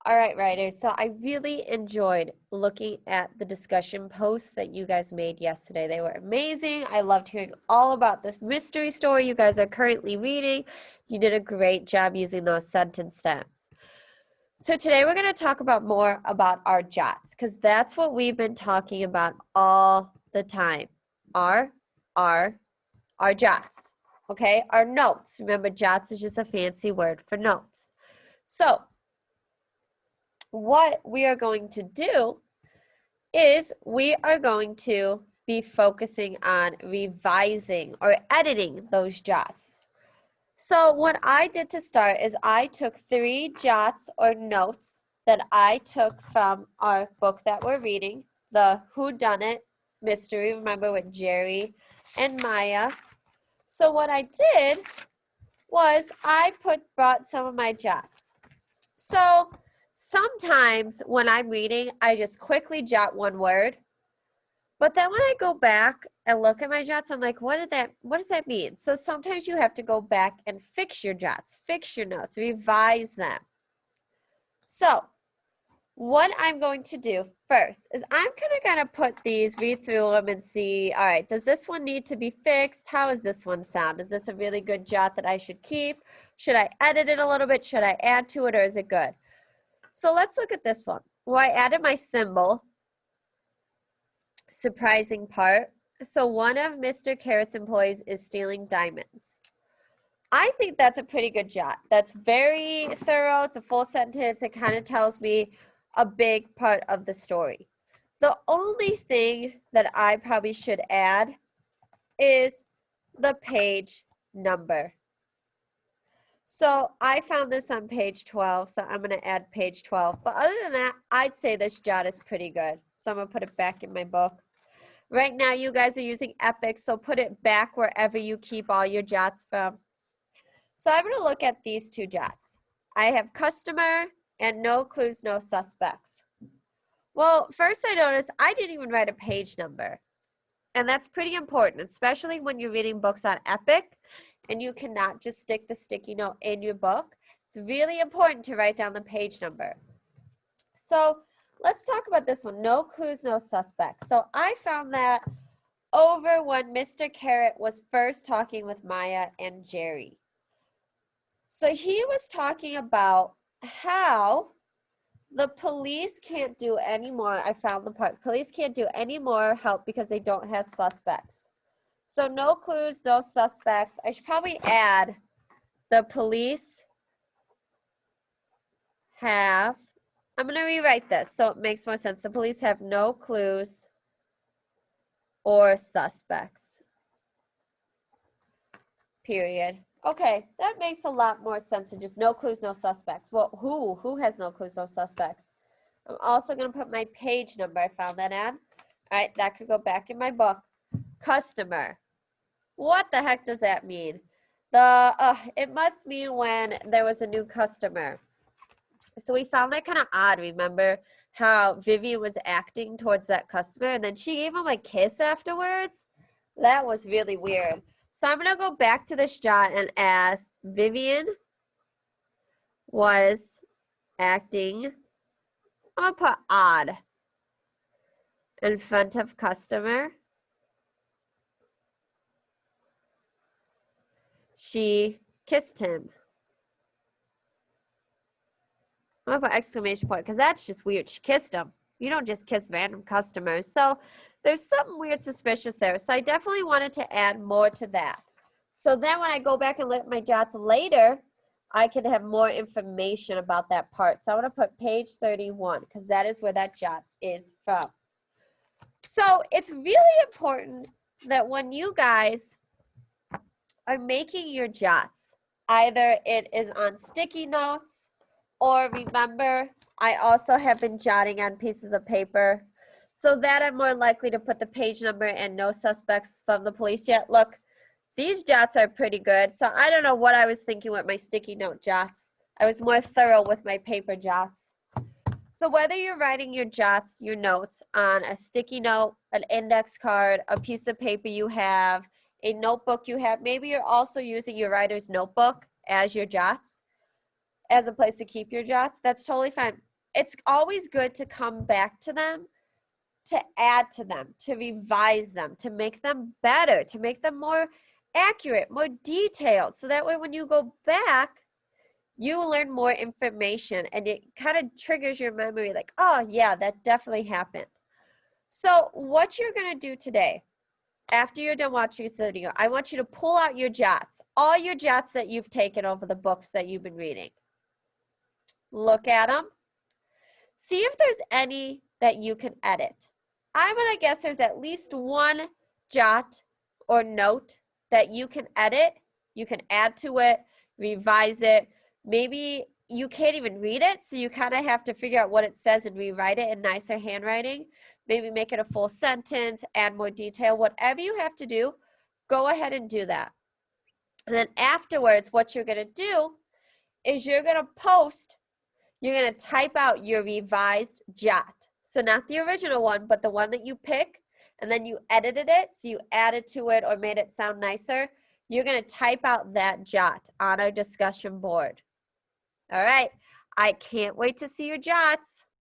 All right, writers. So I really enjoyed looking at the discussion posts that you guys made yesterday. They were amazing. I loved hearing all about this mystery story you guys are currently reading. You did a great job using those sentence stems. So today we're going to talk about more about our jots, because that's what we've been talking about all the time. Our jots. Okay, our notes. Remember, jots is just a fancy word for notes. So what we are going to do is we are going to be focusing on revising or editing those jots. So what I did to start is I took 3 jots or notes that I took from our book that we're reading, the Whodunit Mystery, remember, with Jerry and Maya. So what I did was I brought some of my jots. So sometimes when I'm reading, I just quickly jot one word. But then when I go back and look at my jots, I'm like, what does that mean? So sometimes you have to go back and fix your jots, fix your notes, revise them. So what I'm going to do first is I'm going to put these, read through them and see, all right, does this one need to be fixed? How does this one sound? Is this a really good jot that I should keep? Should I edit it a little bit? Should I add to it, or is it good? So let's look at this one. Well, I added my symbol. Surprising part. So one of Mr. Carrot's employees is stealing diamonds. I think that's a pretty good jot. That's very thorough. It's a full sentence. It kind of tells me a big part of the story. The only thing that I probably should add is the page number. So I found this on page 12, so I'm going to add page 12. But other than that, I'd say this jot is pretty good. So I'm going to put it back in my book. Right now, you guys are using Epic, so put it back wherever you keep all your jots from. So I'm going to look at these 2 jots. I have customer and no clues, no suspects. Well, first I noticed I didn't even write a page number. And that's pretty important, especially when you're reading books on Epic and you cannot just stick the sticky note in your book. It's really important to write down the page number. So let's talk about this one. No clues, no suspects. So I found that over when Mr. Carrot was first talking with Maya and Jerry. So he was talking about how the police can't do any more. I found the part. Police can't do any more help because they don't have suspects. So no clues, no suspects. I should probably add the police have, I'm going to rewrite this so it makes more sense. The police have no clues or suspects. Period. Okay, that makes a lot more sense than just no clues, no suspects. Well, who has no clues, no suspects? I'm also going to put my page number. I found that ad. All right, that could go back in my book. Customer. What the heck does that mean? It must mean when there was a new customer. So we found that kind of odd. Remember how Vivian was acting towards that customer and then she gave him a kiss afterwards? That was really weird. So I'm going to go back to this jot and ask Vivian was acting, I'm going to put odd in front of customer. She kissed him. I'm going to put exclamation point because that's just weird. She kissed him. You don't just kiss random customers. So there's something weird suspicious there. So I definitely wanted to add more to that. So then when I go back and look at my jots later, I can have more information about that part. So I'm going to put page 31 because that is where that jot is from. So it's really important that when you guys are making your jots, either it is on sticky notes or remember, I also have been jotting on pieces of paper so that I'm more likely to put the page number and no suspects from the police yet. Look, these jots are pretty good. So I don't know what I was thinking with my sticky note jots. I was more thorough with my paper jots. So whether you're writing your jots, your notes on a sticky note, an index card, a piece of paper you have, a notebook you have, maybe you're also using your writer's notebook as your jots, as a place to keep your jots, that's totally fine. it's always good to come back to them, to add to them, to revise them, to make them better, to make them more accurate, more detailed. So that way when you go back, you learn more information and it kind of triggers your memory like, oh yeah, that definitely happened. So what you're going to do today, after you're done watching this video, I want you to pull out your jots, all your jots that you've taken over the books that you've been reading. Look at them. See if there's any that you can edit. I'm going to guess there's at least one jot or note that you can edit. You can add to it, revise it. Maybe you can't even read it, so you kind of have to figure out what it says and rewrite it in nicer handwriting. Maybe make it a full sentence, add more detail. Whatever you have to do, go ahead and do that. And then afterwards, what you're going to do is you're going to post, you're going to type out your revised jot. So not the original one, but the one that you pick, and then you edited it, so you added to it or made it sound nicer. You're going to type out that jot on our discussion board. All right, I can't wait to see your jots.